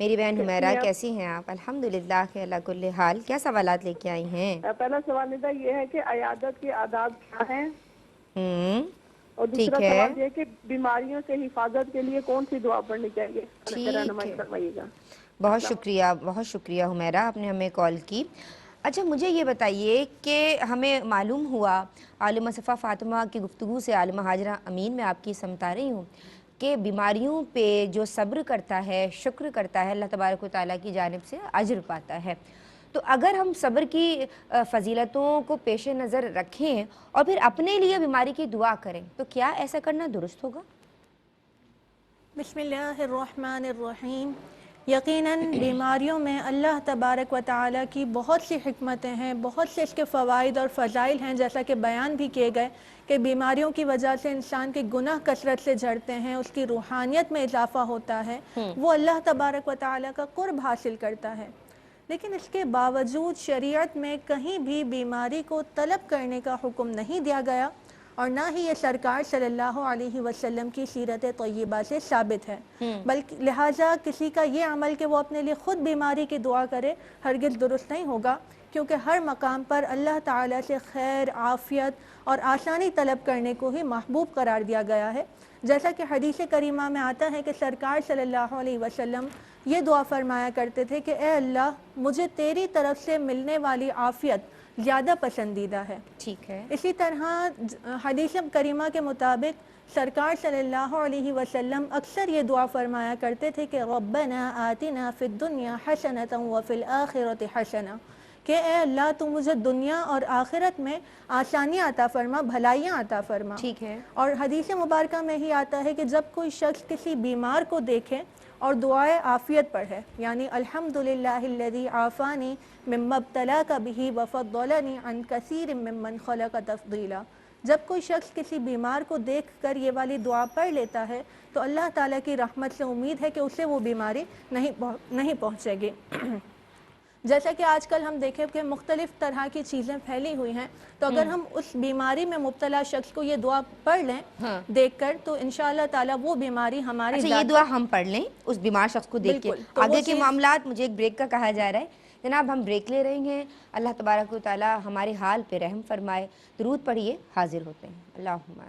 میری بہن حمیرہ کیسی ہیں آپ؟ الحمدللہ کہ اللہ کل حال. کیا سوالات لے کے آئی ہیں؟ پہلا سوال میرا یہ ہے کہ عیادت کے آداب کیا ہیں، اور دوسرا ٹھیک ہے، سوال یہ ہے کہ بیماریوں سے حفاظت کے لیے کون سی دعا پڑھنی چاہیے، ٹھیک رہنمائی ہے. فرمائیے گا. بہت شکریہ حمیرہ، آپ نے ہمیں کال کی. اچھا مجھے یہ بتائیے کہ ہمیں معلوم ہوا عالمہ صفا فاطمہ کی گفتگو سے، عالمہ ہاجرہ امین میں آپ کی سمتا رہی ہوں کہ بیماریوں پہ جو صبر کرتا ہے، شکر کرتا ہے، اللہ تبارک و تعالیٰ کی جانب سے اجر پاتا ہے. تو اگر ہم صبر کی فضیلتوں کو پیش نظر رکھیں اور پھر اپنے لیے بیماری کی دعا کریں تو کیا ایسا کرنا درست ہوگا؟ بسم اللہ الرحمن الرحیم. یقیناً بیماریوں میں اللہ تبارک و تعالیٰ کی بہت سی حکمتیں ہیں، بہت سے اس کے فوائد اور فضائل ہیں، جیسا کہ بیان بھی کیے گئے کہ بیماریوں کی وجہ سے انسان کے گناہ کثرت سے جھڑتے ہیں، اس کی روحانیت میں اضافہ ہوتا ہے، وہ اللہ تبارک و تعالیٰ کا قرب حاصل کرتا ہے. لیکن اس کے باوجود شریعت میں کہیں بھی بیماری کو طلب کرنے کا حکم نہیں دیا گیا، اور نہ ہی یہ سرکار صلی اللہ علیہ وسلم کی سیرت طیبہ سے ثابت ہے. بلکہ لہٰذا کسی کا یہ عمل کہ وہ اپنے لیے خود بیماری کی دعا کرے ہرگز درست نہیں ہوگا، کیونکہ ہر مقام پر اللہ تعالیٰ سے خیر، عافیت اور آسانی طلب کرنے کو ہی محبوب قرار دیا گیا ہے. جیسا کہ حدیث کریمہ میں آتا ہے کہ سرکار صلی اللہ علیہ وسلم یہ دعا فرمایا کرتے تھے کہ اے اللہ، مجھے تیری طرف سے ملنے والی عافیت زیادہ پسندیدہ ہے. ٹھیک ہے. اسی طرح حدیث کریمہ کے مطابق سرکار صلی اللہ علیہ وسلم اکثر یہ دعا فرمایا کرتے تھے کہ ربنا آتنا فی الدنیا حسنۃ وفی الآخرۃ حسنہ، کہ اے اللہ تو مجھے دنیا اور آخرت میں آسانیاں عطا فرما، بھلائیاں عطا فرما. ٹھیک ہے. اور حدیث مبارکہ میں ہی آتا ہے کہ جب کوئی شخص کسی بیمار کو دیکھے اور دعائے عافیت پڑھے، یعنی الحمدللہ الذی عافانی مما ابتلاک بہ وفضلنی عن کثیر ممن خلق تفضیلا. جب کوئی شخص کسی بیمار کو دیکھ کر یہ والی دعا پڑھ لیتا ہے تو اللہ تعالیٰ کی رحمت سے امید ہے کہ اسے وہ بیماری نہیں پہنچے گی. جیسا کہ آج کل ہم دیکھیں کہ مختلف طرح کی چیزیں پھیلی ہوئی ہیں، تو اگر ہم اس بیماری میں مبتلا شخص کو یہ دعا پڑھ لیں دیکھ کر تو انشاءاللہ تعالیٰ وہ بیماری ہماری اچھا یہ دعا ہم پڑھ لیں اس بیمار شخص کو دیکھ کے. آگے کے معاملات مجھے ایک بریک کا کہا جا رہا ہے. جناب ہم بریک لے رہے ہیں. اللہ تبارک و تعالیٰ ہمارے حال پہ رحم فرمائے. درود پڑھیے، حاضر ہوتے ہیں. اللہم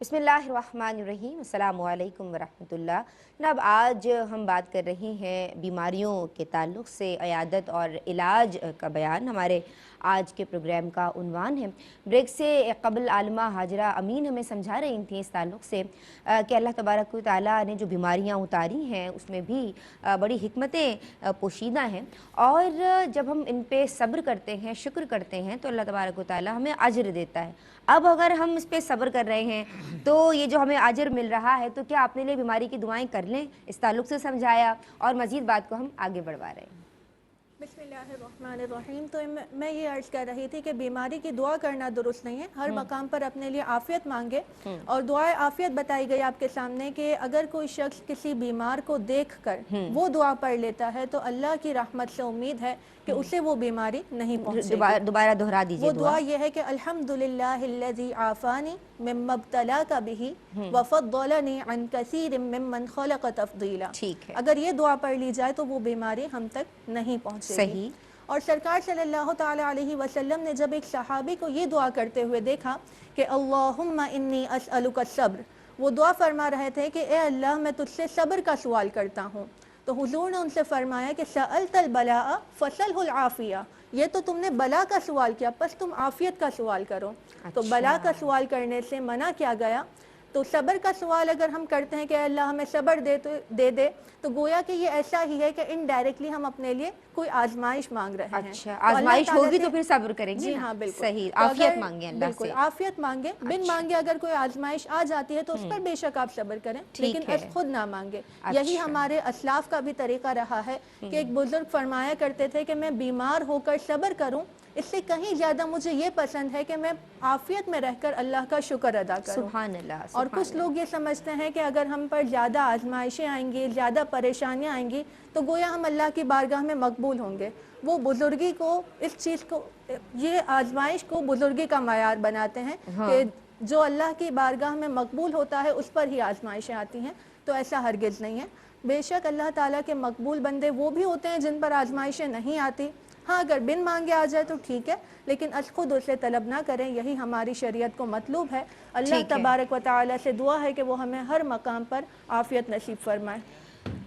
بسم اللہ الرحمن الرحیم. السلام علیکم ورحمۃ اللہ. جناب آج ہم بات کر رہے ہیں بیماریوں کے تعلق سے، عیادت اور علاج کا بیان ہمارے آج کے پروگرام کا عنوان ہے. بریک سے قبل عالمہ ہاجرہ امین ہمیں سمجھا رہی تھیں اس تعلق سے کہ اللہ تبارک و تعالیٰ نے جو بیماریاں اتاری ہیں اس میں بھی بڑی حکمتیں پوشیدہ ہیں، اور جب ہم ان پہ صبر کرتے ہیں، شکر کرتے ہیں تو اللہ تبارک و تعالیٰ ہمیں اجر دیتا ہے. اب اگر ہم اس پہ صبر کر رہے ہیں تو یہ جو ہمیں اجر مل رہا ہے تو کیا اپنے لیے بیماری کی دعائیں کر لیں، اس تعلق سے سمجھایا، اور مزید بات کو ہم آگے بڑھوا رہے ہیں. بسم اللہ الرحمن الرحیم. تو میں یہ عرض کر رہی تھی کہ بیماری کی دعا کرنا درست نہیں ہے. ہر مقام پر اپنے لیے عافیت مانگے، اور دعائے عافیت بتائی گئی آپ کے سامنے کہ اگر کوئی شخص کسی بیمار کو دیکھ کر وہ دعا پڑھ لیتا ہے تو اللہ کی رحمت سے امید ہے کہ اسے وہ بیماری نہیں پہنچے گی. دوبارہ دہرا دیجیے. وہ دعا یہ ہے کہ الحمدللہ الذی عافانی مما ابتلاک بہ وفضلنی عن کثیر ممن خلق تفضیلا. ٹھیک ہے. اگر یہ دعا پڑھ لی جائے تو وہ بیماری ہم تک نہیں پہنچے گی. صحیح. اور سرکار صلی اللہ تعالی علیہ وسلم نے جب ایک صحابی کو یہ دعا کرتے ہوئے دیکھا کہ اللہم انی اسألک الصبر، وہ دعا فرما رہے تھے کہ اے اللہ میں تجھ سے صبر کا سوال کرتا ہوں، تو حضور نے ان سے فرمایا کہ سألت البلاء فسلہ العافیہ، یہ تو تم نے بلا کا سوال کیا، پس تم عافیت کا سوال کرو. تو بلا کا سوال کرنے سے منع کیا گیا. تو صبر کا سوال اگر ہم کرتے ہیں کہ اللہ ہمیں صبر دے دے تو گویا کہ یہ ایسا ہی ہے کہ انڈائریکٹلی ہم اپنے لیے کوئی آزمائش مانگ رہے ہیں. اچھا آزمائش ہوگی تو پھر صبر کریں گے. جی ہاں بالکل. صحیح. عافیت مانگیں اللہ سے. بالکل عافیت مانگے. بن مانگے اگر کوئی آزمائش آ جاتی ہے تو اس پر بے شک آپ صبر کریں، لیکن خود نہ مانگے. یہی ہمارے اسلاف کا بھی طریقہ رہا ہے کہ ایک بزرگ فرمایا کرتے تھے کہ میں بیمار ہو کر صبر کروں، اس سے کہیں زیادہ مجھے یہ پسند ہے کہ میں عافیت میں رہ کر اللہ کا شکر ادا کروں. سبحان اللہ. اور کچھ لوگ یہ سمجھتے ہیں کہ اگر ہم پر زیادہ آزمائشیں آئیں گی، زیادہ پریشانیاں آئیں گی تو گویا ہم اللہ کی بارگاہ میں مقبول ہوں گے. وہ بزرگی کو، اس چیز کو، یہ آزمائش کو بزرگی کا معیار بناتے ہیں کہ جو اللہ کی بارگاہ میں مقبول ہوتا ہے اس پر ہی آزمائشیں آتی ہیں، تو ایسا ہرگز نہیں ہے. بے شک اللہ تعالیٰ کے مقبول بندے وہ بھی ہوتے ہیں جن پر آزمائشیں نہیں آتی، ہاں اگر بن مانگے آ جائے تو ٹھیک ہے، لیکن از خود اسے طلب نہ کریں، یہی ہماری شریعت کو مطلوب ہے۔ اللہ ٹھیک ہے۔ تبارک و تعالیٰ سے دعا ہے کہ وہ ہمیں ہر مقام پر عافیت نصیب فرمائے۔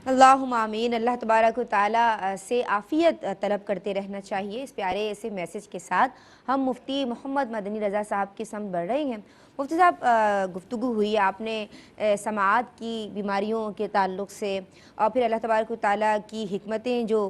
اللہم آمین۔ اللہ تبارک و تعالیٰ سے عافیت طلب کرتے رہنا چاہیے۔ اس پیارے ایسے میسج کے ساتھ ہم مفتی محمد مدنی رضا صاحب کی سمت بڑھ رہے ہیں۔ مفتی صاحب، گفتگو ہوئی آپ نے سماعت کی بیماریوں کے تعلق سے اور پھر اللہ تبارک و تعالیٰ کی حکمتیں جو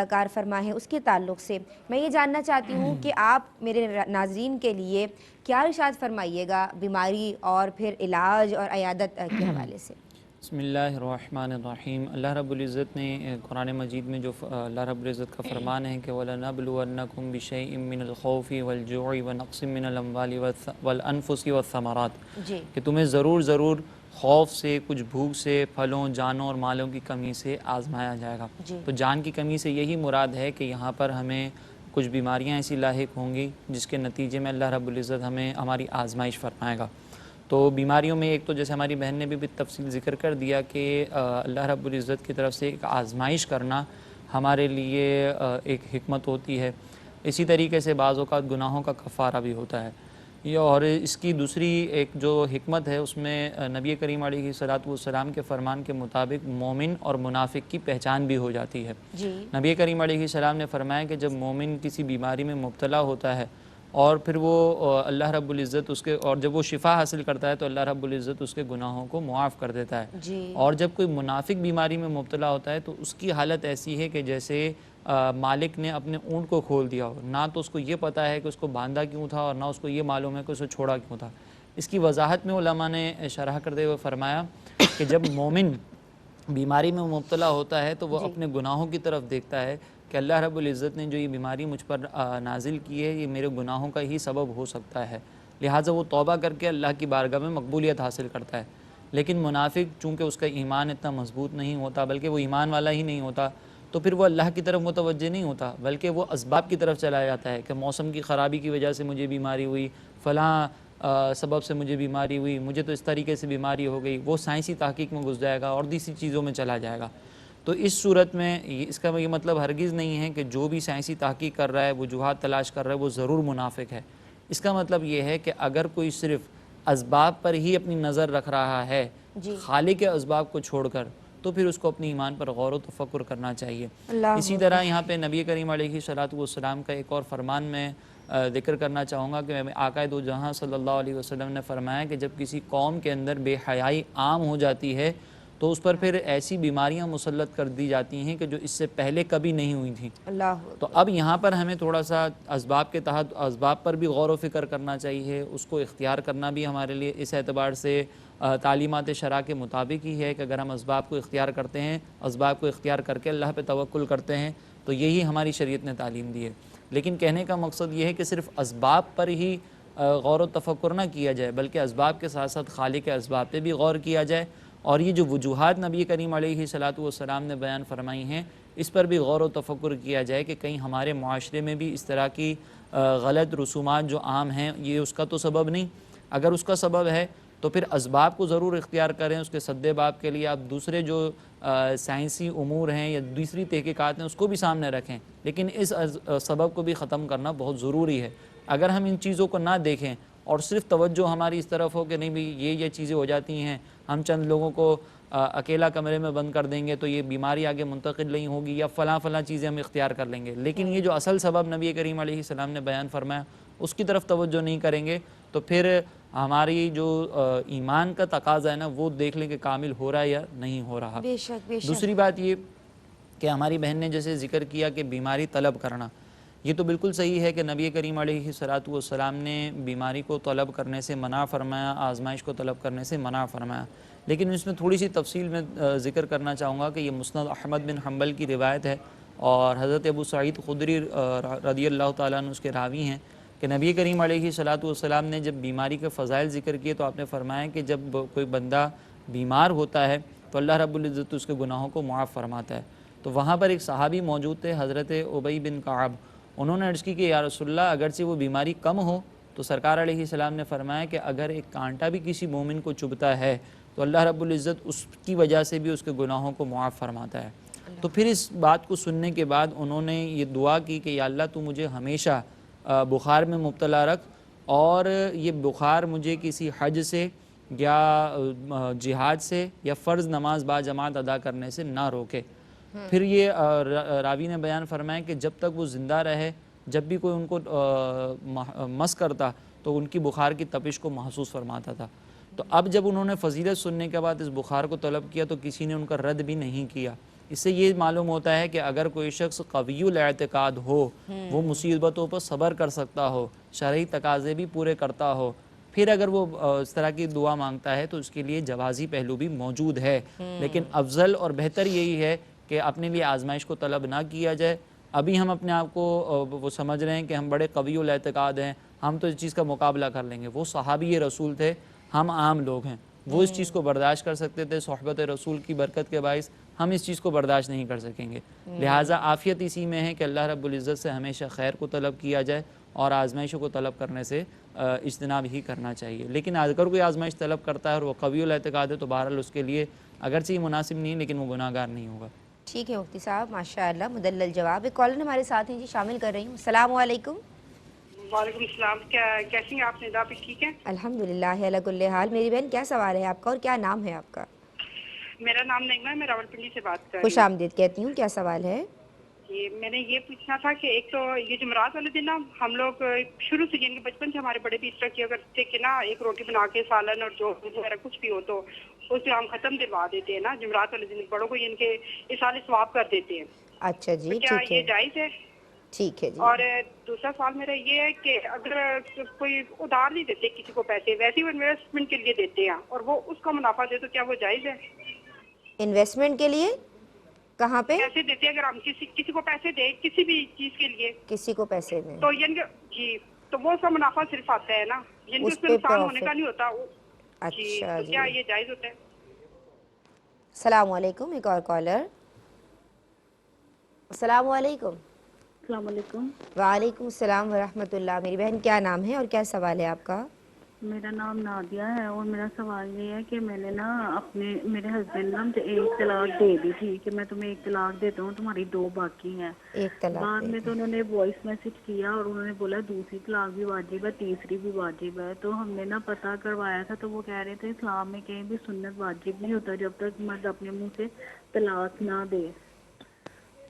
کار فرما ہیں اس کے تعلق سے، میں یہ جاننا چاہتی ہوں کہ آپ میرے ناظرین کے لیے کیا ارشاد فرمائیے گا بیماری اور پھر علاج اور عیادت کے حوالے سے؟ بسم اللہ الرحمن الرحیم۔ اللہ رب العزت نے قرآن مجید میں جو اللہ رب العزت کا فرمان ہے کہ وَلَنَبْلُوَنَّكُمْ بِشَيْءٍ مِّنَ الْخَوْفِ وَالْجُوعِ وَنَقْصٍ مِّنَ الْأَمْوَالِ وَالْأَنفُسِ وَالثَّمَرَاتِ، جی کہ تمہیں ضرور خوف سے، کچھ بھوک سے، پھلوں، جانوں اور مالوں کی کمی سے آزمایا جائے گا۔ جی تو جان کی کمی سے یہی مراد ہے کہ یہاں پر ہمیں کچھ بیماریاں ایسی لاحق ہوں گی جس کے نتیجے میں اللہ رب العزت ہمیں ہماری آزمائش فرمائے گا۔ تو بیماریوں میں ایک تو جیسے ہماری بہن نے بھی تفصیل ذکر کر دیا کہ اللہ رب العزت کی طرف سے ایک آزمائش کرنا ہمارے لیے ایک حکمت ہوتی ہے۔ اسی طریقے سے بعض اوقات گناہوں کا کفارہ بھی ہوتا ہے۔ یہ اور اس کی دوسری ایک جو حکمت ہے اس میں نبی کریم علیہ الصلوۃ والسلام کے فرمان کے مطابق مومن اور منافق کی پہچان بھی ہو جاتی ہے۔ جی نبی کریم علیہ السلام نے فرمایا کہ جب مومن کسی بیماری میں مبتلا ہوتا ہے اور پھر وہ اللہ رب العزت اس کے اور جب وہ شفا حاصل کرتا ہے تو اللہ رب العزت اس کے گناہوں کو معاف کر دیتا ہے۔ جی اور جب کوئی منافق بیماری میں مبتلا ہوتا ہے تو اس کی حالت ایسی ہے کہ جیسے مالک نے اپنے اونٹ کو کھول دیا ہو، نہ تو اس کو یہ پتہ ہے کہ اس کو باندھا کیوں تھا اور نہ اس کو یہ معلوم ہے کہ اسے چھوڑا کیوں تھا۔ اس کی وضاحت میں علماء نے شرح کرتے ہوئے فرمایا کہ جب مومن بیماری میں مبتلا ہوتا ہے تو وہ اپنے گناہوں کی طرف دیکھتا ہے کہ اللہ رب العزت نے جو یہ بیماری مجھ پر نازل کی ہے یہ میرے گناہوں کا ہی سبب ہو سکتا ہے، لہٰذا وہ توبہ کر کے اللہ کی بارگاہ میں مقبولیت حاصل کرتا ہے۔ لیکن منافق چونکہ اس کا ایمان اتنا مضبوط نہیں ہوتا، بلکہ وہ ایمان والا ہی نہیں ہوتا، تو پھر وہ اللہ کی طرف متوجہ نہیں ہوتا بلکہ وہ اسباب کی طرف چلا جاتا ہے کہ موسم کی خرابی کی وجہ سے مجھے بیماری ہوئی، فلاں سبب سے مجھے بیماری ہوئی، مجھے تو اس طریقے سے بیماری ہو گئی، وہ سائنسی تحقیق میں گھس جائے گا اور دوسری چیزوں میں چلا جائے گا۔ تو اس صورت میں اس کا یہ مطلب ہرگز نہیں ہے کہ جو بھی سائنسی تحقیق کر رہا ہے، وجوہات تلاش کر رہا ہے، وہ ضرور منافق ہے۔ اس کا مطلب یہ ہے کہ اگر کوئی صرف اسباب پر ہی اپنی نظر رکھ رہا ہے، خالق کے اسباب کو چھوڑ کر، تو پھر اس کو اپنی ایمان پر غور و تفکر کرنا چاہیے۔ اسی طرح یہاں پہ نبی کریم علیہ الصلوۃ والسلام کا ایک اور فرمان میں ذکر کرنا چاہوں گا کہ آقا دو جہاں صلی اللہ علیہ وسلم نے فرمایا کہ جب کسی قوم کے اندر بے حیائی عام ہو جاتی ہے تو اس پر پھر ایسی بیماریاں مسلط کر دی جاتی ہیں کہ جو اس سے پہلے کبھی نہیں ہوئی تھیں۔ تو اب یہاں پر ہمیں تھوڑا سا اسباب کے تحت اسباب پر بھی غور و فکر کرنا چاہیے، اس کو اختیار کرنا بھی ہمارے لیے اس اعتبار سے تعلیمات شرع کے مطابق ہی ہے کہ اگر ہم اسباب کو اختیار کرتے ہیں، اسباب کو اختیار کر کے اللہ پہ توکل کرتے ہیں تو یہی ہماری شریعت نے تعلیم دی ہے۔ لیکن کہنے کا مقصد یہ ہے کہ صرف اسباب پر ہی غور و تفکر نہ کیا جائے بلکہ اسباب کے ساتھ ساتھ خالق کے اسباب پہ بھی غور کیا جائے، اور یہ جو وجوہات نبی کریم علیہ الصلوۃ والسلام نے بیان فرمائی ہیں اس پر بھی غور و تفکر کیا جائے کہ کہیں ہمارے معاشرے میں بھی اس طرح کی غلط رسومات جو عام ہیں یہ اس کا تو سبب نہیں۔ اگر اس کا سبب ہے تو پھر اسباب کو ضرور اختیار کریں، اس کے سد باب کے لیے آپ دوسرے جو سائنسی امور ہیں یا دوسری تحقیقات ہیں اس کو بھی سامنے رکھیں، لیکن اس سبب کو بھی ختم کرنا بہت ضروری ہے۔ اگر ہم ان چیزوں کو نہ دیکھیں اور صرف توجہ ہماری اس طرف ہو کہ نہیں بھی یہ چیزیں ہو جاتی ہیں، ہم چند لوگوں کو اکیلا کمرے میں بند کر دیں گے تو یہ بیماری آگے منتقل نہیں ہوگی، یا فلاں چیزیں ہم اختیار کر لیں گے، لیکن یہ جو اصل سبب نبی کریم علیہ السلام نے بیان فرمایا اس کی طرف توجہ نہیں کریں گے تو پھر ہماری جو ایمان کا تقاضا ہے نا وہ دیکھ لیں کہ کامل ہو رہا ہے یا نہیں ہو رہا۔ بے شک بے شک۔ دوسری بات یہ کہ ہماری بہن نے جیسے ذکر کیا کہ بیماری طلب کرنا، یہ تو بالکل صحیح ہے کہ نبی کریم علیہ الصلوۃ والسلام نے بیماری کو طلب کرنے سے منع فرمایا، آزمائش کو طلب کرنے سے منع فرمایا، لیکن اس میں تھوڑی سی تفصیل میں ذکر کرنا چاہوں گا کہ یہ مسند احمد بن حنبل کی روایت ہے اور حضرت ابو سعید خدری رضی اللہ تعالیٰ عنہ اس کے راوی ہیں کہ نبی کریم علیہ الصلوۃ والسلام نے جب بیماری کے فضائل ذکر کیے تو آپ نے فرمایا کہ جب کوئی بندہ بیمار ہوتا ہے تو اللہ رب العزت اس کے گناہوں کو معاف فرماتا ہے۔ تو وہاں پر ایک صحابی موجود تھے حضرت ابی بن کعب، انہوں نے عرض کی کہ یا رسول اللہ اگرچہ وہ بیماری کم ہو تو سرکار علیہ السلام نے فرمایا کہ اگر ایک کانٹا بھی کسی مومن کو چبھتا ہے تو اللہ رب العزت اس کی وجہ سے بھی اس کے گناہوں کو معاف فرماتا ہے۔ تو پھر اس بات کو سننے کے بعد انہوں نے یہ دعا کی کہ یا اللہ تو مجھے ہمیشہ بخار میں مبتلا رکھ، اور یہ بخار مجھے کسی حج سے یا جہاد سے یا فرض نماز با جماعت ادا کرنے سے نہ روکے۔ پھر یہ راوی نے بیان فرمایا کہ جب تک وہ زندہ رہے، جب بھی کوئی ان کو مس کرتا تو ان کی بخار کی تپش کو محسوس فرماتا تھا۔ تو اب جب انہوں نے فضیلت سننے کے بعد اس بخار کو طلب کیا تو کسی نے ان کا رد بھی نہیں کیا۔ اس سے یہ معلوم ہوتا ہے کہ اگر کوئی شخص قوی الاعتقاد ہو، وہ مصیبتوں پر صبر کر سکتا ہو، شرعی تقاضے بھی پورے کرتا ہو، پھر اگر وہ اس طرح کی دعا مانگتا ہے تو اس کے لیے جوازی پہلو بھی موجود ہے۔ لیکن افضل اور بہتر یہی ہے کہ اپنے لیے آزمائش کو طلب نہ کیا جائے۔ ابھی ہم اپنے آپ کو وہ سمجھ رہے ہیں کہ ہم بڑے قوی الاعتقاد ہیں، ہم تو اس چیز کا مقابلہ کر لیں گے۔ وہ صحابی رسول تھے، ہم عام لوگ ہیں، وہ اس چیز کو برداشت کر سکتے تھے صحبت رسول کی برکت کے باعث، ہم اس چیز کو برداشت نہیں کر سکیں گے۔ لہٰذا عافیت اسی میں ہے کہ اللہ رب العزت سے ہمیشہ خیر کو طلب کیا جائے اور آزمائشوں کو طلب کرنے سے اجتناب ہی کرنا چاہیے۔ لیکن اگر کوئی آزمائش طلب کرتا ہے اور وہ قوی الاعتقاد ہے تو بہرحال اس کے لیے اگرچہ یہ مناسب نہیں لیکن وہ گناہ گار نہیں ہوگا۔ ٹھیک ہے مفتی صاحب، ماشاء اللہ مدلل جواب۔ ایک کالر ہمارے ساتھ ہیں جی، شامل کر رہی ہوں۔ السلام علیکم۔ وعلیکم السلام، کیسی ہیں آپ؟ ندا بھی ٹھیک ہے؟ الحمدللہ علی کل حال۔ میری بہن کیا سوال ہے آپ کا اور کیا نام ہے آپ کا؟ میرا نام نغمہ ہے، میں راولپنڈی سے بات کر رہی خوش آمدید کہتی ہوں، کیا سوال ہے؟ ہوں۔ میں نے یہ پوچھنا تھا کہ ایک تو یہ جمعرات والے دن نا ہم لوگ شروع سے یعنی بچپن سے ہمارے بڑے بھی اس طرح کیا کرتے کہ نا ایک روٹی بنا کے سالن اور جو وغیرہ کچھ بھی ہو تو اس سے ہم ختم دلوا دیتے ہیں نا جمعرات والے دن، بڑوں کو ان کے اصال ثواب کر دیتے ہیں۔ اچھا جی، تو کیا ٹھیک یہ ہے، جائز ہے؟ ٹھیک ہے جی۔ اور دوسرا سوال میرا یہ ہے کہ اگر کوئی ادھار نہیں دیتے کسی کو پیسے، ویسے ہی انویسٹمنٹ کے لیے دیتے ہیں اور وہ اس کا منافع دے تو کیا وہ جائز ہے؟ انویسٹمنٹ کے لیے کہاں پہ؟ پیسے دیتے ہیں اگر ہم کسی کو پیسے دیں کسی بھی چیز کے لیے کسی کو پیسے دیں تو یعنی جی تو وہ سب منافع صرف آتا ہے نا، یعنی اس اس میں پہ نقصان ہونے profit۔ کا نہیں ہوتا۔ اچھا تو جی۔ کیا یہ جائز ہوتا ہے؟ السلام علیکم، ایک اور کالر۔ السلام علیکم۔ السلام علیکم، وعلیکم السلام ورحمۃ اللہ۔ میری بہن کیا نام ہے اور کیا سوال ہے آپ کا؟ میرا نام نادیہ ہے اور میرا سوال یہ ہے کہ میں نے نا میرے ہسبینڈ نا مجھے ایک طلاق دے دی تھی کہ میں تمہیں ایک طلاق دیتا ہوں، تمہاری 2 باقی ہیں۔ ایک طلاق بعد دے میں دی۔ تو انہوں نے وائس میسج کیا اور انہوں نے بولا دوسری طلاق بھی واجب ہے، تیسری بھی واجب ہے۔ تو ہم نے نا پتہ کروایا تھا تو وہ کہہ رہے تھے اسلام میں کہیں بھی سنت واجب نہیں ہوتا جب تک مرد اپنے منہ سے طلاق نہ دے۔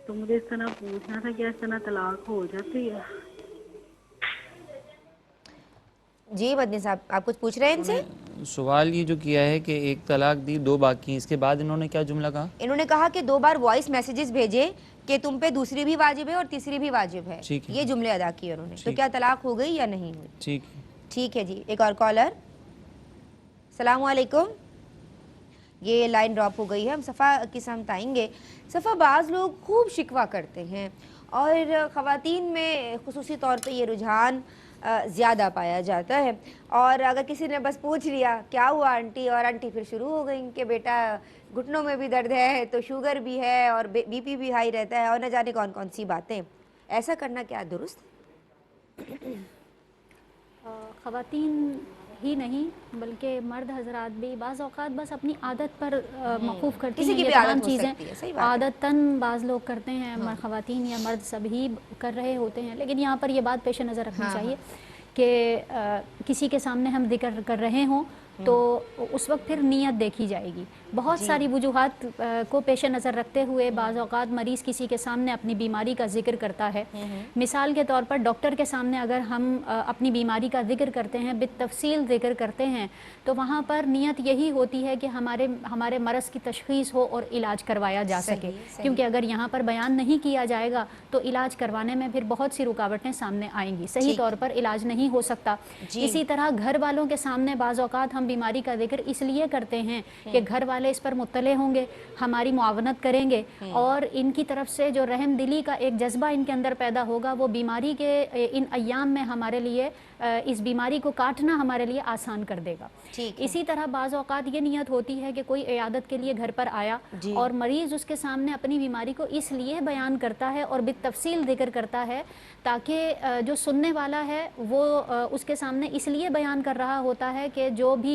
تو مجھے اس طرح پوچھنا تھا کہ اس طرح طلاق ہو جاتی ہے؟ جی مدنی صاحب، آپ کچھ پوچھ رہے ہیں ان سے؟ سوال یہ جو کیا ہے کہ ایک طلاق دی 2 باقی ہیں، اس کے بعد انہوں نے کیا جملہ کہا؟ انہوں نے کہا کہ 2 بار وائس میسیجز بھیجے کہ تم پہ دوسری بھی واجب ہے اور تیسری بھی واجب ہے، ٹھیک ہے، یہ جملے ادا کیے انہوں نے۔ تو ٹھیک۔ کیا طلاق ہو گئی یا نہیں ہوئی؟ ٹھیک۔ ٹھیک ہے جی، ایک اور کالر۔ السلام علیکم۔ یہ لائن ڈراپ ہو گئی ہے، ہم صفحہ کی سمت آئیں گے۔ صفحہ بعض لوگ خوب شکوہ کرتے ہیں اور خواتین میں خصوصی طور پہ یہ رجحان زیادہ پایا جاتا ہے، اور اگر کسی نے بس پوچھ لیا کیا ہوا آنٹی، اور آنٹی پھر شروع ہو گئی کہ بیٹا گھٹنوں میں بھی درد ہے تو شوگر بھی ہے اور بی پی بھی ہائی رہتا ہے اور نہ جانے کون کون سی باتیں۔ ایسا کرنا کیا درست؟ خواتین ہی نہیں بلکہ مرد حضرات بھی بعض اوقات بس اپنی عادت پر موقوف کرتی کسی ہیں کی یہ بھی تمام عادت ہو چیزیں، سکتی ہے، صحیح بات ہے۔ عادتاً بعض لوگ کرتے ہیں، خواتین یا مرد سبھی کر رہے ہوتے ہیں، لیکن یہاں پر یہ بات پیش نظر رکھنی چاہیے کہ کسی کے سامنے ہم ذکر کر رہے ہوں تو اس وقت پھر نیت دیکھی جائے گی۔ بہت ساری وجوہات کو پیش نظر رکھتے ہوئے بعض اوقات مریض کسی کے سامنے اپنی بیماری کا ذکر کرتا ہے۔ مثال کے طور پر ڈاکٹر کے سامنے اگر ہم اپنی بیماری کا ذکر کرتے ہیں، بالتفصیل ذکر کرتے ہیں، تو وہاں پر نیت یہی ہوتی ہے کہ ہمارے مرض کی تشخیص ہو اور علاج کروایا جا سکے، کیونکہ اگر یہاں پر بیان نہیں کیا جائے گا تو علاج کروانے میں پھر بہت سی رکاوٹیں سامنے آئیں گی، صحیح طور پر علاج نہیں ہو سکتا۔ اسی طرح گھر والوں کے سامنے بعض اوقات ہم بیماری کا ذکر اس لیے کرتے ہیں کہ گھر والے اس پر مطلع ہوں گے، ہماری معاونت کریں گے، اور ان کی طرف سے جو رحم دلی کا ایک جذبہ ان کے اندر پیدا ہوگا وہ بیماری کے ان ایام میں ہمارے لیے اس بیماری کو کاٹنا ہمارے لیے آسان کر دے گا۔ اسی طرح بعض اوقات یہ نیت ہوتی ہے کہ کوئی عیادت کے لیے گھر پر آیا اور مریض اس کے سامنے اپنی بیماری کو اس لیے بیان کرتا ہے اور بالتفصیل ذکر کرتا ہے تاکہ جو سننے والا ہے وہ اس کے سامنے اس لیے بیان کر رہا ہوتا ہے کہ جو بھی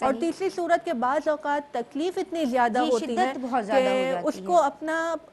اور تیسری صورت کے بعض اوقات تکلیف اتنی زیادہ ہوتی ہے شدت بہت زیادہ ہو کہ جاتی اس کو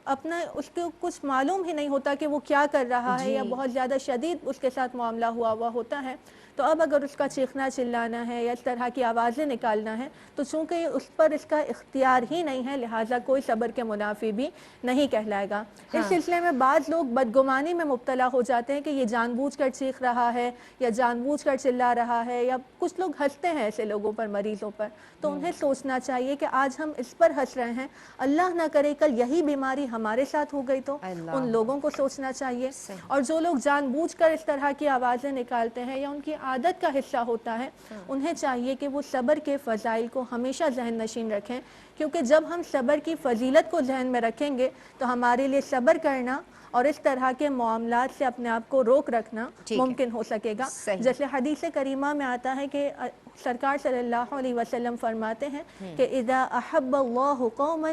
اپنا اس کو کچھ معلوم ہی نہیں ہوتا کہ وہ کیا کر رہا ہے، یا بہت زیادہ شدید اس کے ساتھ معاملہ ہوا ہوتا ہے. تو اب اگر اس کا چیخنا چلانا ہے یا اس طرح کی آوازیں نکالنا ہے تو چونکہ اس پر اس کا اختیار ہی نہیں ہے، لہٰذا کوئی صبر کے منافی بھی نہیں کہلائے گا. اس سلسلے میں بعض لوگ بدگمانی میں مبتلا ہو جاتے ہیں کہ یہ جان بوجھ کر چیخ رہا ہے یا جان بوجھ کر چلا رہا ہے، یا کچھ لوگ ہنستے ہیں ایسے لوگوں پر، مریضوں پر. تو انہیں سوچنا چاہیے کہ آج ہم اس پر ہنس رہے ہیں، اللہ نہ کرے کل یہی بیماری ہمارے ساتھ ہو گئی تو ان لوگوں کو سوچنا چاہیے. اور جو لوگ جان بوجھ کر اس طرح کی آوازیں نکالتے ہیں یا ان کی عادت کا حصہ ہوتا ہے، انہیں چاہیے کہ وہ صبر کے فضائل کو ہمیشہ ذہن نشین رکھیں، کیونکہ جب ہم صبر کی فضیلت کو ذہن میں رکھیں گے تو ہمارے لیے صبر کرنا اور اس طرح کے معاملات سے اپنے آپ کو روک رکھنا ممکن ہو سکے گا. جیسے حدیث کریمہ میں آتا ہے کہ سرکار صلی اللہ علیہ وسلم فرماتے ہیں کہ اذا احب اللہ قوما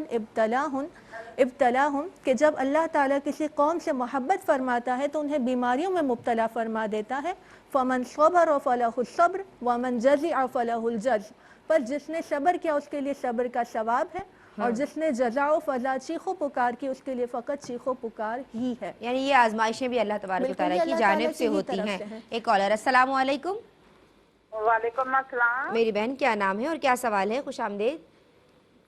ابتلاہم، کہ جب اللہ تعالیٰ کسی قوم سے محبت فرماتا ہے تو انہیں بیماریوں میں مبتلا فرما دیتا ہے. فمن صبر فلہ الصبر ومن جزع فلہ الجزع، پر جس نے صبر کیا اس کے لیے صبر کا ثواب ہے، اور جس نے جزا و فضا چیخ و پکار کی اس کے لیے فقط چیخ و پکار ہی ہے. یعنی یہ آزمائشیں بھی اللہ تبارک و تعالیٰ کی جانب سے ہوتی ہیں. ایک کالر. السلام علیکم. وعلیکم السلام. میری بہن کیا نام ہے اور کیا سوال ہے؟ خوش آمدید.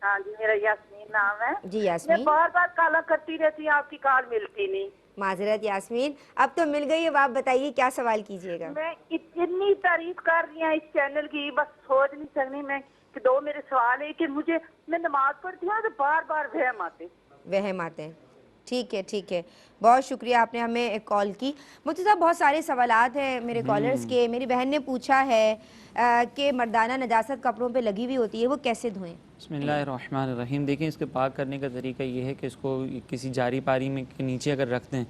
ہاں جی، میرا یاسمین نام ہے. جی یاسمین. میں بار بار کالا کرتی رہتی ہوں، آپ کی کال ملتی نہیں. معذرت یاسمین، اب تو مل گئی. اب آپ بتائیے کیا سوال کیجیے گا. میں اتنی تعریف کر رہی ہوں اس چینل کی، بس سوچ نہیں سکتی میں کہ دو میرے سوال ہے کہ میں نماز پڑھتی ہوں تو بار بار وہم آتے ہیں. ٹھیک ہے. بہت شکریہ آپ نے ہمیں کال کی. مجھے صاحب بہت سارے سوالات ہیں میرے کالرز کے. میری بہن نے پوچھا ہے کہ مردانہ نجاست کپڑوں پہ لگی ہوئی ہوتی ہے، وہ کیسے دھوئیں؟ بسم اللہ الرحمن الرحیم. دیکھیں اس کے پاک کرنے کا طریقہ یہ ہے کہ اس کو کسی جاری پاری میں کے نیچے اگر رکھ دیں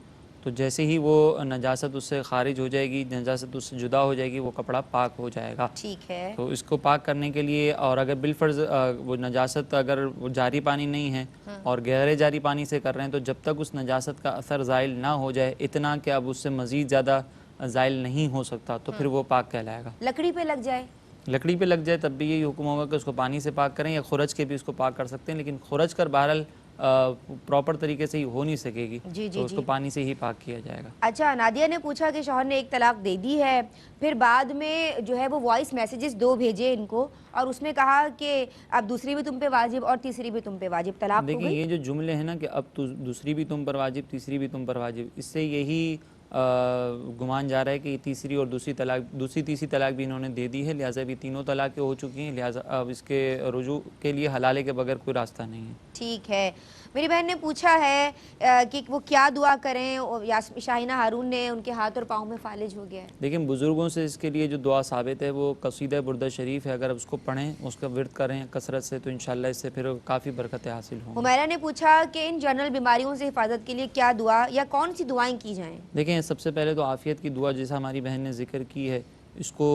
تو جیسے ہی وہ نجاست اس سے خارج ہو جائے گی، نجاست اس سے جدا ہو جائے گی، وہ کپڑا پاک ہو جائے گا. ٹھیک ہے. تو اس کو پاک کرنے کے لیے، اور اگر بالفرض وہ نجاست اگر وہ جاری پانی نہیں ہے اور گہرے جاری پانی سے کر رہے ہیں، تو جب تک اس نجاست کا اثر زائل نہ ہو جائے، اتنا کہ اب اس سے مزید زیادہ زائل نہیں ہو سکتا، تو پھر وہ پاک کہلائے گا. لکڑی پہ لگ جائے؟ لکڑی پہ لگ جائے تب بھی یہی حکم ہوگا کہ اس کو پانی سے پاک کریں، یا خرچ کے بھی اس کو پاک کر سکتے ہیں، لیکن خرچ کر بہرحال پراپر طریقے سے ہی ہو نہیں سکے گی. تو اس کو پانی سے ہی پاک کیا جائے گا. اچھا، نادیہ نے پوچھا کہ شوہر نے ایک طلاق دے دی ہے، پھر بعد میں جو ہے وہ وائس میسیجز 2 بھیجے ان کو، اور اس میں کہا کہ اب دوسری بھی تم پہ واجب اور تیسری بھی تم پہ واجب. طلاق ہو گئی. دیکھیں یہ جو جملے ہیں نا کہ اب دوسری بھی تم پر واجب، تیسری بھی تم پر واجب، اس سے یہی گمان جا رہا ہے کہ تیسری اور دوسری تیسری طلاق بھی انہوں نے دے دی ہے، لہٰذا بھی تینوں طلاقیں ہو چکی ہیں، لہٰذا اب اس کے رجوع کے لیے حلالے کے بغیر کوئی راستہ نہیں ہے. ٹھیک ہے. میری بہن نے پوچھا ہے کہ وہ کیا دعا کریں. شاہینہ ہارون نے ان کے ہاتھ اور پاؤں میں فالج ہو گیا ہے. لیکن بزرگوں سے اس کے لیے جو دعا ثابت ہے وہ قصیدہ بردہ شریف ہے. اگر اس کو پڑھیں، اس کا ورد کریں کثرت سے، تو انشاءاللہ اس سے پھر کافی برکتیں حاصل ہوں. حمیرہ نے پوچھا کہ ان جنرل بیماریوں سے حفاظت کے لیے کیا دعا یا کون سی دعائیں کی جائیں؟ دیکھیں سب سے پہلے تو عافیت کی دعا جیسا ہماری بہن نے ذکر کی ہے، اس کو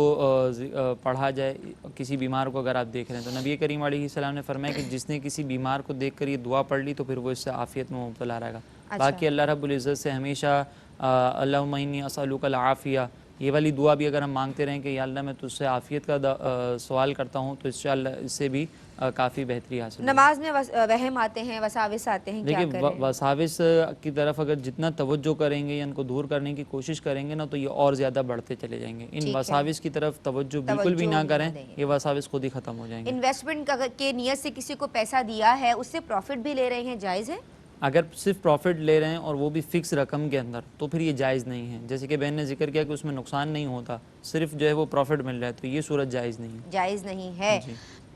پڑھا جائے. کسی بیمار کو اگر آپ دیکھ رہے ہیں تو نبی کریم علیہ السلام نے فرمایا کہ جس نے کسی بیمار کو دیکھ کر یہ دعا پڑھ لی تو پھر وہ اس سے عافیت میں مبتلا رہے گا. باقی اللہ رب العزت سے ہمیشہ اللہم انی اسألک العافیہ، یہ والی دعا بھی اگر ہم مانگتے رہیں کہ یا اللہ میں تجھ سے عافیت کا سوال کرتا ہوں، تو انشاءاللہ اس سے بھی کافی بہتری حاصل. نماز میں وہم آتے ہیں، وساوس آتے ہیں، کیا کریں؟ دیکھیں وساوس کی طرف اگر جتنا توجہ کریں گے یا ان کو دور کرنے کی کوشش کریں گے نا، تو یہ اور زیادہ بڑھتے چلے جائیں گے. ان وساوس کی طرف توجہ بالکل بھی نہ کریں، یہ وساوس خود ہی ختم ہو جائیں گے. انویسٹمنٹ کے نیت سے کسی کو پیسہ دیا ہے، اس سے پروفٹ بھی لے رہے ہیں، جائز ہے؟ اگر صرف پروفٹ لے رہے ہیں اور وہ بھی فکس رقم کے اندر، تو پھر یہ جائز نہیں ہے. جیسے کہ بہن نے ذکر کیا کہ اس میں نقصان نہیں ہوتا، صرف جو ہے وہ پروفٹ مل رہا ہے، تو یہ صورت جائز نہیں ہے. جائز نہیں ہے.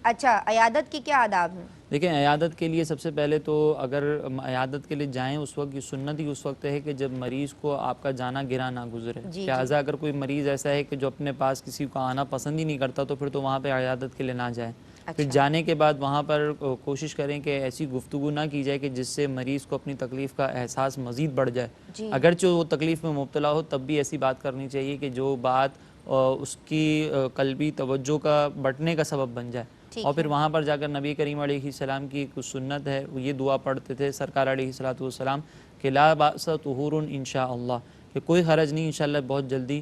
اچھا، عیادت کی کیا آداب ہیں؟ دیکھیں عیادت کے لیے سب سے پہلے تو اگر عیادت کے لیے جائیں، اس وقت کی سنت ہی اس وقت ہے کہ جب مریض کو آپ کا جانا گرا نہ گزرے. لہٰذا اگر کوئی مریض ایسا ہے کہ جو اپنے پاس کسی کو آنا پسند ہی نہیں کرتا، تو پھر تو وہاں پہ عیادت کے لیے نہ جائیں. پھر جانے کے بعد وہاں پر کوشش کریں کہ ایسی گفتگو نہ کی جائے کہ جس سے مریض کو اپنی تکلیف کا احساس مزید بڑھ جائے. اگرچہ وہ تکلیف میں مبتلا ہو، تب بھی ایسی بات کرنی چاہیے کہ جو بات اس کی قلبی توجہ کا بٹنے کا سبب بن جائے. اور پھر وہاں پر جا کر نبی کریم علیہ السلام کی کچھ سنت ہے، وہ یہ دعا پڑھتے تھے سرکار علیہ السلام کہ لا باس طہور انشاءاللہ، کہ کوئی حرج نہیں، انشاءاللہ بہت جلدی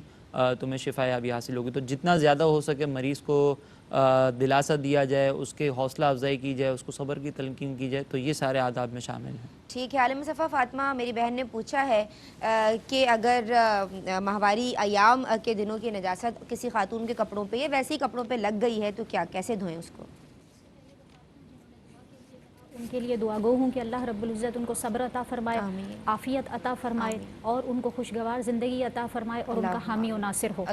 تمہیں شفا یابی حاصل ہوگی. تو جتنا زیادہ ہو سکے مریض کو دلاسا دیا جائے، اس کے حوصلہ افزائی کی جائے، اس کو صبر کی تلقین کی جائے، تو یہ سارے آداب میں شامل ہیں۔ ٹھیک ہے۔ عالم صفا فاطمہ میری بہن نے پوچھا ہے کہ اگر ماہواری ایام کے دنوں کی نجاست کسی خاتون کے کپڑوں پہ یا ویسے ہی کپڑوں پہ لگ گئی ہے تو کیا کیسے دھوئیں اس کو؟ ان کے لیے دعا گو ہوں کہ اللہ رب العزت ان کو صبر عطا فرمائے، عافیت عطا فرمائے اور ان کو خوشگوار زندگی عطا فرمائے اور ان کا حامی و ناصر ہو۔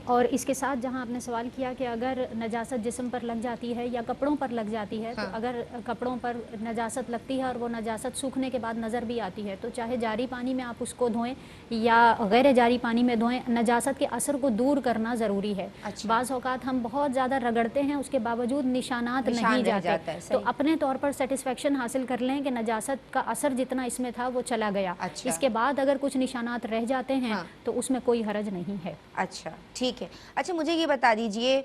اور اس کے ساتھ جہاں آپ نے سوال کیا کہ اگر نجاست جسم پر لگ جاتی ہے یا کپڑوں پر لگ جاتی ہے، تو اگر کپڑوں پر نجاست لگتی ہے اور وہ نجاست سوکھنے کے بعد نظر بھی آتی ہے تو چاہے جاری پانی میں آپ اس کو دھوئیں یا غیر جاری پانی میں دھوئیں، نجاست کے اثر کو دور کرنا ضروری ہے۔ بعض اوقات ہم بہت زیادہ رگڑتے ہیں، اس کے باوجود نشانات نہیں جاتے، تو اپنے طور پر سیٹسفیکشن حاصل کر لیں کہ نجاست کا اثر جتنا اس میں تھا وہ چلا گیا۔ اس کے بعد اگر کچھ نشانات رہ جاتے ہیں تو اس میں کوئی حرج نہیں ہے۔ اچھا ٹھیک ہے۔ اچھا مجھے یہ بتا دیجئے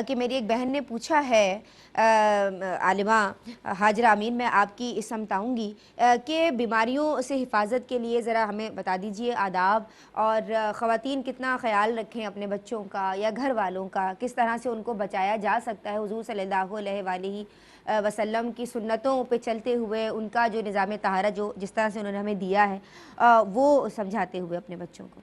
کہ میری ایک بہن نے پوچھا ہے، عالمہ ہاجرہ امین، میں آپ کی سمتاؤں گی کہ بیماریوں سے حفاظت کے لیے ذرا ہمیں بتا دیجئے آداب، اور خواتین کتنا خیال رکھیں اپنے بچوں کا یا گھر والوں کا، کس طرح سے ان کو بچایا جا سکتا ہے حضور صلی اللہ علیہ وآلہ وسلم کی سنتوں پہ چلتے ہوئے، ان کا جو نظام طہارت جو جس طرح سے انہوں نے ہمیں دیا ہے وہ سمجھاتے ہوئے اپنے بچوں کو۔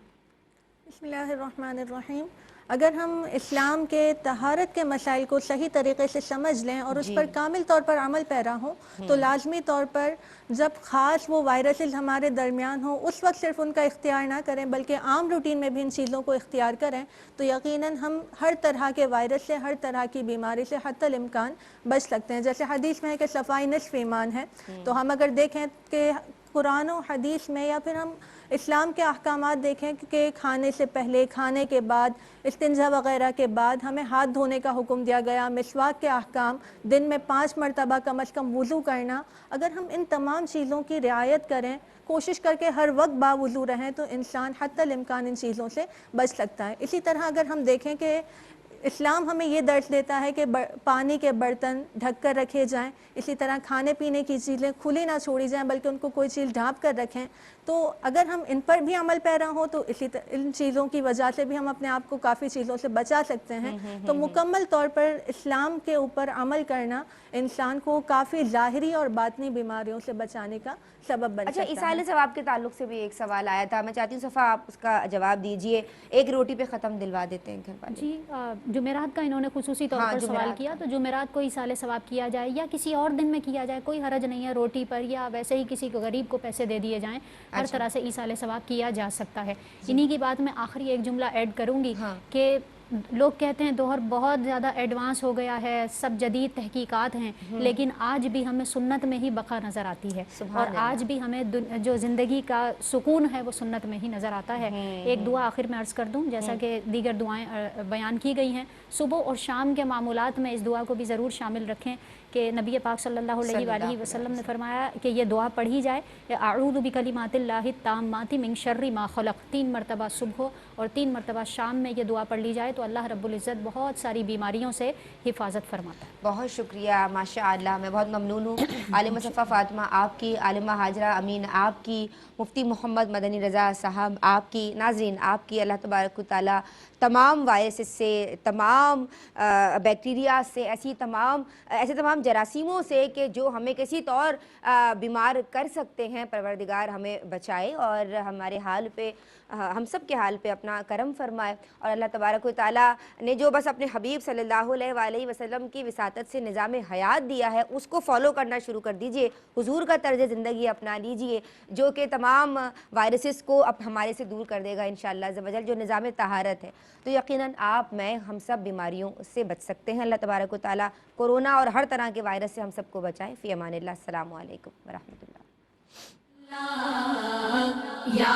بسم اللہ الرحمن الرحیم۔ اگر ہم اسلام کے طہارت کے مسائل کو صحیح طریقے سے سمجھ لیں اور اس پر کامل طور پر عمل پیرا ہوں تو لازمی طور پر جب خاص وہ وائرسز ہمارے درمیان ہوں اس وقت صرف ان کا اختیار نہ کریں بلکہ عام روٹین میں بھی ان چیزوں کو اختیار کریں تو یقیناً ہم ہر طرح کے وائرس سے، ہر طرح کی بیماری سے حتی الامکان بچ سکتے ہیں۔ جیسے حدیث میں ہے کہ صفائی نصف ایمان ہے، تو ہم اگر دیکھیں کہ قرآن و حدیث میں یا پھر ہم اسلام کے احکامات دیکھیں کہ کھانے سے پہلے، کھانے کے بعد، استنجا وغیرہ کے بعد ہمیں ہاتھ دھونے کا حکم دیا گیا، مسواک کے احکام، دن میں 5 مرتبہ کم از کم وضو کرنا، اگر ہم ان تمام چیزوں کی رعایت کریں، کوشش کر کے ہر وقت باوضو رہیں تو انسان حتی الامکان ان چیزوں سے بچ سکتا ہے۔ اسی طرح اگر ہم دیکھیں کہ اسلام ہمیں یہ درس دیتا ہے کہ پانی کے برتن ڈھک کر رکھے جائیں، اسی طرح کھانے پینے کی چیزیں کھلی نہ چھوڑی جائیں بلکہ ان کو کوئی چیز ڈھانپ کر رکھیں، تو اگر ہم ان پر بھی عمل پیرا ہوں تو ان چیزوں کی وجہ سے بھی ہم اپنے آپ کو کافی چیزوں سے بچا سکتے ہیں۔ تو مکمل طور پر اسلام کے اوپر عمل کرنا انسان کو کافی ظاہری اور باطنی بیماریوں سے بچانے کا سبب بن سکتا ہے۔ اچھا ایصال ثواب کے تعلق سے بھی ایک سوال آیا تھا، میں چاہتی ہوں صفا آپ اس کا جواب دیجئے۔ ایک روٹی پہ ختم دلوا دیتے ہیں گھر والے۔ جی جمعرات کا انہوں نے خصوصی طور پر سوال کیا، تو جمعرات کو ایصال ثواب کیا جائے یا کسی اور دن میں کیا جائے، کوئی حرج نہیں ہے، روٹی پر یا ویسے ہی کسی غریب کو پیسے دے دیے جائیں، ہر طرح سے ایصال ثواب کیا جا سکتا ہے۔ انہی کی بات میں آخری ایک جملہ ایڈ کروں گی کہ لوگ کہتے ہیں دور بہت زیادہ ایڈوانس ہو گیا ہے، سب جدید تحقیقات ہیں، لیکن آج بھی ہمیں سنت میں ہی بقا نظر آتی ہے، اور آج بھی ہمیں جو زندگی کا سکون ہے وہ سنت میں ہی نظر آتا ہے۔ ایک دعا آخر میں عرض کر دوں، جیسا کہ دیگر دعائیں بیان کی گئی ہیں، صبح اور شام کے معمولات میں اس دعا کو بھی ضرور شامل رکھیں کہ نبی پاک صلی اللہ علیہ وآلہ وسلم نے فرمایا کہ یہ دعا پڑھی جائے، اعوذ بکلمات اللہ التامات من شر ما خلق، 3 مرتبہ صبح اور 3 مرتبہ شام میں یہ دعا پڑھ لی جائے تو اللہ رب العزت بہت ساری بیماریوں سے حفاظت فرماتا ہے۔ بہت شکریہ، ماشاءاللہ، میں بہت ممنون ہوں عالمہ صفا فاطمہ آپ کی، عالمہ ہاجرہ امین آپ کی، مفتی محمد مدنی رضا صاحب آپ کی، ناظرین آپ کی، اللہ تبارک و تعالیٰ تمام وائرسز سے، تمام بیکٹیریا سے، ایسے تمام جراثیموں سے کہ جو ہمیں کسی طور بیمار کر سکتے ہیں، پروردگار ہمیں بچائے اور ہمارے حال پہ، ہم سب کے حال پہ اپنا کرم فرمائے، اور اللہ تبارک و تعالیٰ نے جو بس اپنے حبیب صلی اللہ علیہ وآلہ وسلم کی وساطت سے نظام حیات دیا ہے اس کو فالو کرنا شروع کر دیجئے، حضور کا طرز زندگی اپنا لیجئے جو کہ تمام وائرسز کو اب ہمارے سے دور کر دے گا انشاءاللہ عز و جل، جو نظام طہارت ہے، تو یقیناً آپ، میں، ہم سب بیماریوں سے بچ سکتے ہیں۔ اللہ تبارک و تعالیٰ کورونا اور ہر طرح کے وائرس سے ہم سب کو بچائیں۔ فی امان اللہ، السلام علیکم ورحمۃ اللہ۔ یا